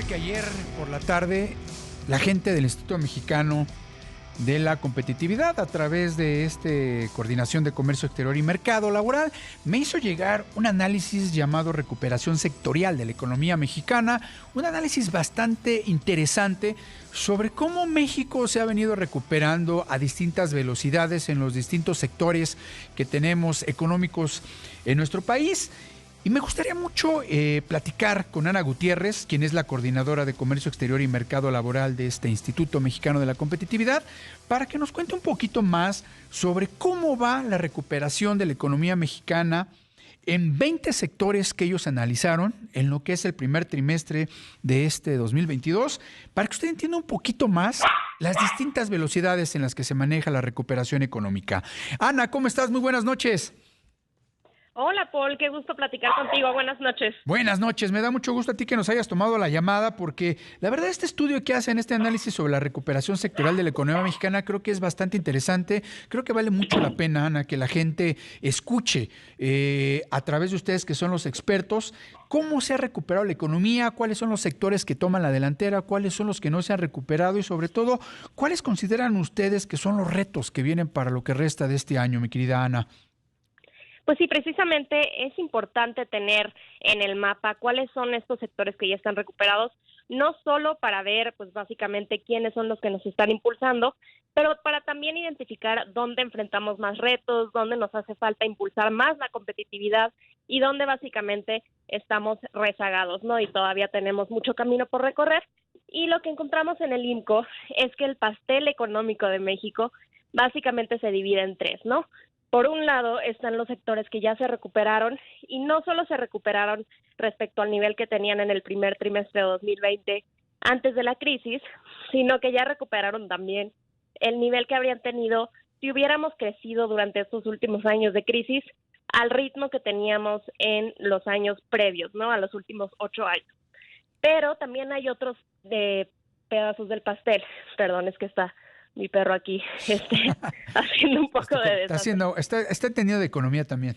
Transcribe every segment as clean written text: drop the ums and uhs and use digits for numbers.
que ayer por la tarde la gente del Instituto Mexicano de la Competitividad, a través de Coordinación de Comercio Exterior y Mercado Laboral, me hizo llegar un análisis llamado Recuperación Sectorial de la Economía Mexicana, un análisis bastante interesante sobre cómo México se ha venido recuperando a distintas velocidades en los distintos sectores que tenemos económicos en nuestro país. Y me gustaría mucho platicar con Ana Gutiérrez, quien es la coordinadora de Comercio Exterior y Mercado Laboral de este Instituto Mexicano de la Competitividad, para que nos cuente un poquito más sobre cómo va la recuperación de la economía mexicana en 20 sectores que ellos analizaron en lo que es el primer trimestre de este 2022, para que usted entienda un poquito más las distintas velocidades en las que se maneja la recuperación económica. Ana, ¿cómo estás? Muy buenas noches. Hola, Paul, qué gusto platicar contigo. Buenas noches. Buenas noches, me da mucho gusto a ti que nos hayas tomado la llamada, porque la verdad este estudio que hacen, este análisis sobre la recuperación sectorial de la economía mexicana, creo que es bastante interesante. Creo que vale mucho la pena, Ana, que la gente escuche a través de ustedes, que son los expertos, cómo se ha recuperado la economía, cuáles son los sectores que toman la delantera, cuáles son los que no se han recuperado y sobre todo, cuáles consideran ustedes que son los retos que vienen para lo que resta de este año, mi querida Ana. Pues sí, precisamente es importante tener en el mapa cuáles son estos sectores que ya están recuperados, no solo para ver, pues básicamente quiénes son los que nos están impulsando, pero para también identificar dónde enfrentamos más retos, dónde nos hace falta impulsar más la competitividad y dónde básicamente estamos rezagados, ¿no? Y todavía tenemos mucho camino por recorrer. Y lo que encontramos en el INCO es que el pastel económico de México básicamente se divide en tres, ¿no? Por un lado están los sectores que ya se recuperaron y no solo se recuperaron respecto al nivel que tenían en el primer trimestre de 2020 antes de la crisis, sino que ya recuperaron también el nivel que habrían tenido si hubiéramos crecido durante estos últimos años de crisis al ritmo que teníamos en los años previos, ¿no? A los últimos 8 años. Pero también hay otros pedazos del pastel. Perdón, es que está mi perro aquí haciendo un poco de desastre. Está entendido de economía también.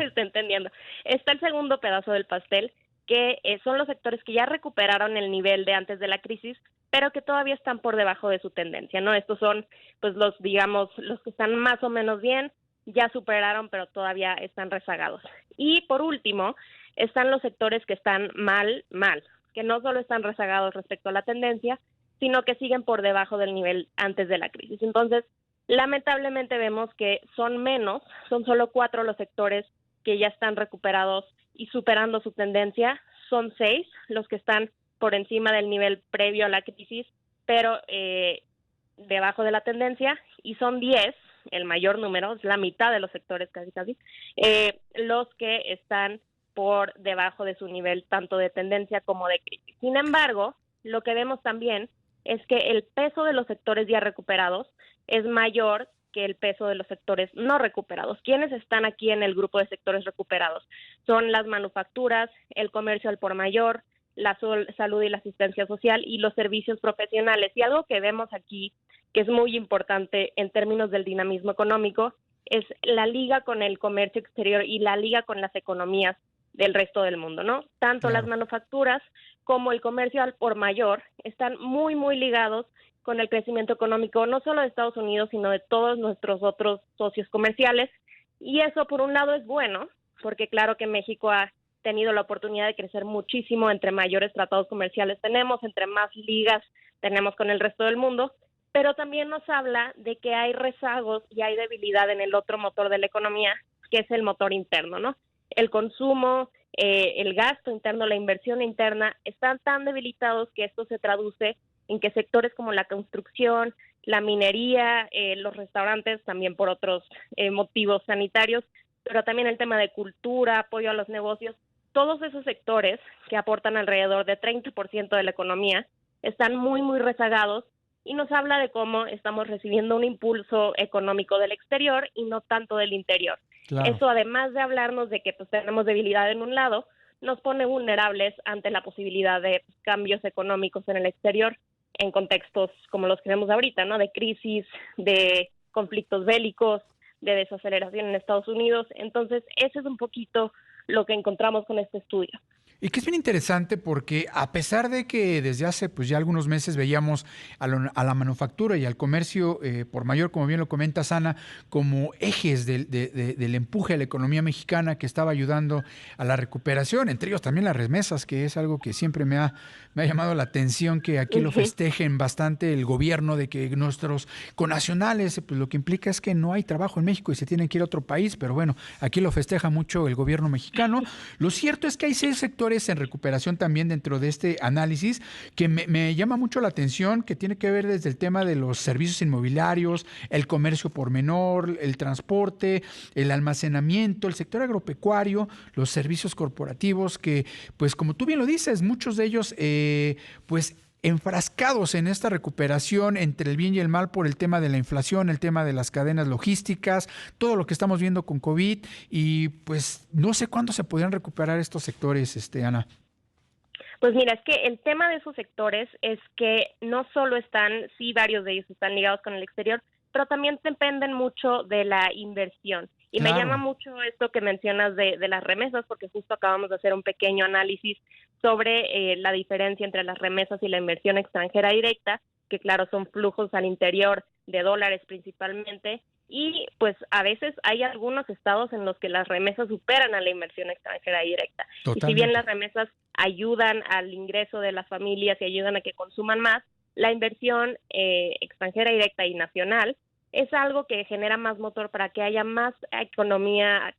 Está entendiendo. Está el segundo pedazo del pastel, que son los sectores que ya recuperaron el nivel de antes de la crisis, pero que todavía están por debajo de su tendencia, ¿no? Estos son, pues, los que están más o menos bien, ya superaron, pero todavía están rezagados. Y por último, están los sectores que están mal, que no solo están rezagados respecto a la tendencia, sino que siguen por debajo del nivel antes de la crisis. Entonces, lamentablemente vemos que son solo 4 los sectores que ya están recuperados y superando su tendencia, son 6 los que están por encima del nivel previo a la crisis, pero debajo de la tendencia, y son 10, el mayor número, es la mitad de los sectores casi, los que están por debajo de su nivel tanto de tendencia como de crisis. Sin embargo, lo que vemos también es que el peso de los sectores ya recuperados es mayor que el peso de los sectores no recuperados. ¿Quiénes están aquí en el grupo de sectores recuperados? Son las manufacturas, el comercio al por mayor, la salud y la asistencia social y los servicios profesionales. Y algo que vemos aquí, que es muy importante en términos del dinamismo económico, es la liga con el comercio exterior y la liga con las economías del resto del mundo, ¿no? Tanto Claro. Las manufacturas como el comercio al por mayor están muy, muy ligados con el crecimiento económico, no solo de Estados Unidos, sino de todos nuestros otros socios comerciales. Y eso, por un lado, es bueno, porque claro que México ha tenido la oportunidad de crecer muchísimo, entre mayores tratados comerciales tenemos, entre más ligas tenemos con el resto del mundo, pero también nos habla de que hay rezagos y hay debilidad en el otro motor de la economía, que es el motor interno, ¿no? El consumo, el gasto interno, la inversión interna, están tan debilitados que esto se traduce en que sectores como la construcción, la minería, los restaurantes, también por otros motivos sanitarios, pero también el tema de cultura, apoyo a los negocios, todos esos sectores que aportan alrededor de 30% de la economía están muy, muy rezagados y nos habla de cómo estamos recibiendo un impulso económico del exterior y no tanto del interior. Claro. Eso, además de hablarnos de que pues tenemos debilidad en un lado, nos pone vulnerables ante la posibilidad de cambios económicos en el exterior en contextos como los que vemos ahorita, ¿no? De crisis, de conflictos bélicos, de desaceleración en Estados Unidos. Entonces, ese es un poquito lo que encontramos con este estudio. Y que es bien interesante porque a pesar de que desde hace pues ya algunos meses veíamos a la manufactura y al comercio por mayor, como bien lo comenta Ana, como ejes del empuje a la economía mexicana que estaba ayudando a la recuperación, entre ellos también las remesas, que es algo que siempre me ha llamado la atención, que aquí lo Ujú. festejen bastante el gobierno, de que nuestros connacionales, pues lo que implica es que no hay trabajo en México y se tienen que ir a otro país, pero bueno, aquí lo festeja mucho el gobierno mexicano. Lo cierto es que hay 6 sectores en recuperación también dentro de este análisis que me llama mucho la atención, que tiene que ver desde el tema de los servicios inmobiliarios, el comercio por menor, el transporte, el almacenamiento, el sector agropecuario, los servicios corporativos, que pues como tú bien lo dices, muchos de ellos pues enfrascados en esta recuperación entre el bien y el mal por el tema de la inflación, el tema de las cadenas logísticas, todo lo que estamos viendo con COVID y pues no sé cuándo se podrían recuperar estos sectores, Ana. Pues mira, es que el tema de esos sectores es que no solo están, sí, varios de ellos están ligados con el exterior, pero también dependen mucho de la inversión. Y me llama Claro, mucho esto que mencionas de las remesas, porque justo acabamos de hacer un pequeño análisis sobre la diferencia entre las remesas y la inversión extranjera directa, que claro, son flujos al interior de dólares principalmente, y pues a veces hay algunos estados en los que las remesas superan a la inversión extranjera directa. Y si bien totalmente. las remesas ayudan al ingreso de las familias y ayudan a que consuman más, la inversión extranjera directa y nacional es algo que genera más motor para que haya más economía,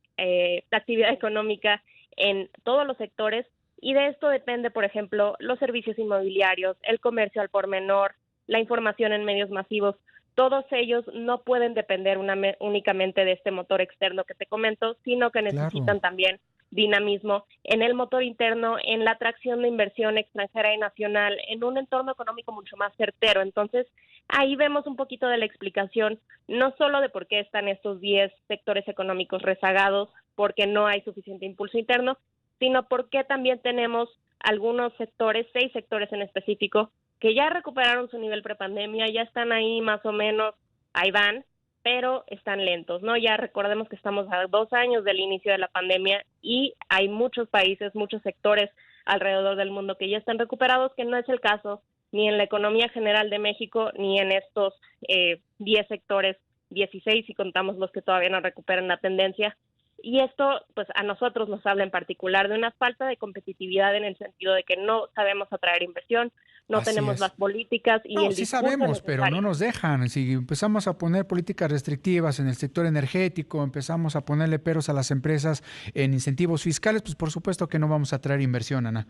actividad económica en todos los sectores, y de esto depende, por ejemplo, los servicios inmobiliarios, el comercio al por menor, la información en medios masivos. Todos ellos no pueden depender únicamente de este motor externo que te comento, sino que Claro. necesitan también dinamismo en el motor interno, en la atracción de inversión extranjera y nacional, en un entorno económico mucho más certero. Entonces, ahí vemos un poquito de la explicación, no solo de por qué están estos 10 sectores económicos rezagados, porque no hay suficiente impulso interno, sino porque también tenemos algunos sectores, 6 sectores en específico, que ya recuperaron su nivel prepandemia, ya están ahí más o menos, ahí van, pero están lentos, ¿no? Ya recordemos que estamos a 2 años del inicio de la pandemia y hay muchos países, muchos sectores alrededor del mundo que ya están recuperados, que no es el caso ni en la economía general de México, ni en estos 10 sectores, 16 si contamos los que todavía no recuperan la tendencia. Y esto, pues a nosotros nos habla en particular de una falta de competitividad en el sentido de que no sabemos atraer inversión, no Así tenemos las es. políticas y No, el sí discurso sabemos, pero no necesario. nos dejan. Si empezamos a poner políticas restrictivas en el sector energético, empezamos a ponerle peros a las empresas en incentivos fiscales, pues por supuesto que no vamos a traer inversión, Ana.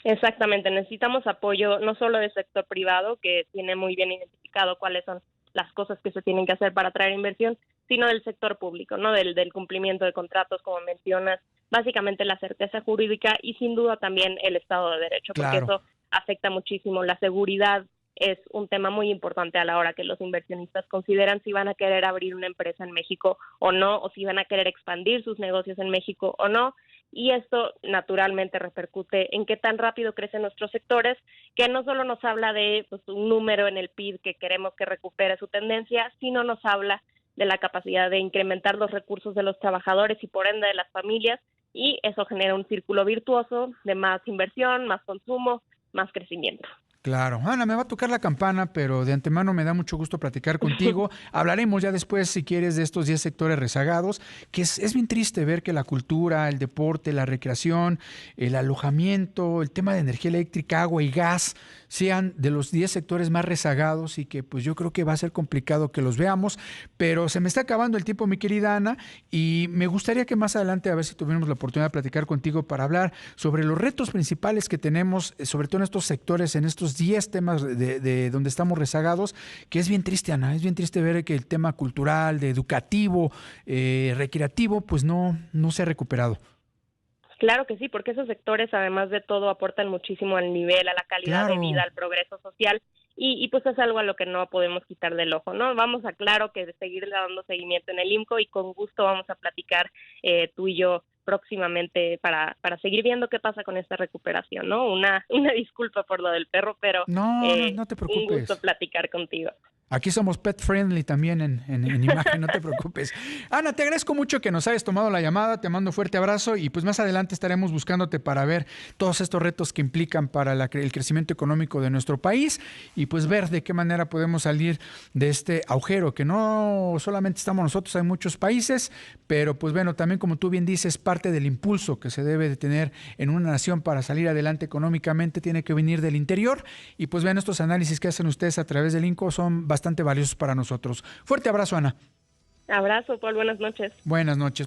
Exactamente, necesitamos apoyo no solo del sector privado, que tiene muy bien identificado cuáles son las cosas que se tienen que hacer para atraer inversión, sino del sector público, ¿no? Del cumplimiento de contratos, como mencionas, básicamente la certeza jurídica y sin duda también el Estado de Derecho, porque Claro, eso afecta muchísimo. La seguridad es un tema muy importante a la hora que los inversionistas consideran si van a querer abrir una empresa en México o no, o si van a querer expandir sus negocios en México o no, y esto naturalmente repercute en qué tan rápido crecen nuestros sectores, que no solo nos habla de pues, un número en el PIB que queremos que recupere su tendencia, sino nos habla de la capacidad de incrementar los recursos de los trabajadores y por ende de las familias, y eso genera un círculo virtuoso de más inversión, más consumo, más crecimiento. claro. Ana, me va a tocar la campana, pero de antemano me da mucho gusto platicar contigo. Hablaremos ya después, si quieres, de estos 10 sectores rezagados, que es bien triste ver que la cultura, el deporte, la recreación, el alojamiento, el tema de energía eléctrica, agua y gas, sean de los 10 sectores más rezagados y que pues yo creo que va a ser complicado que los veamos, pero se me está acabando el tiempo, mi querida Ana, y me gustaría que más adelante, a ver si tuviéramos la oportunidad de platicar contigo para hablar sobre los retos principales que tenemos, sobre todo en estos sectores, en estos 10 temas de donde estamos rezagados, que es bien triste, Ana, es bien triste ver que el tema cultural, de educativo, recreativo, pues no se ha recuperado. Claro que sí, porque esos sectores, además de todo, aportan muchísimo al nivel, a la calidad de vida, Claro, al progreso social, y pues es algo a lo que no podemos quitar del ojo, ¿no? Vamos a, claro, que de seguirle dando seguimiento en el IMCO y con gusto vamos a platicar tú y yo próximamente para seguir viendo qué pasa con esta recuperación, ¿no? Una disculpa por lo del perro, pero no te un gusto preocupes. platicar contigo. Aquí somos pet friendly también en imagen, no te preocupes. Ana, te agradezco mucho que nos hayas tomado la llamada, te mando un fuerte abrazo y pues más adelante estaremos buscándote para ver todos estos retos que implican para el crecimiento económico de nuestro país y pues ver de qué manera podemos salir de este agujero, que no solamente estamos nosotros, hay muchos países, pero pues bueno, también como tú bien dices, parte del impulso que se debe de tener en una nación para salir adelante económicamente tiene que venir del interior y pues vean, estos análisis que hacen ustedes a través del INCO son bastante valiosos para nosotros. Fuerte abrazo, Ana. Abrazo, Paul, buenas noches. Buenas noches.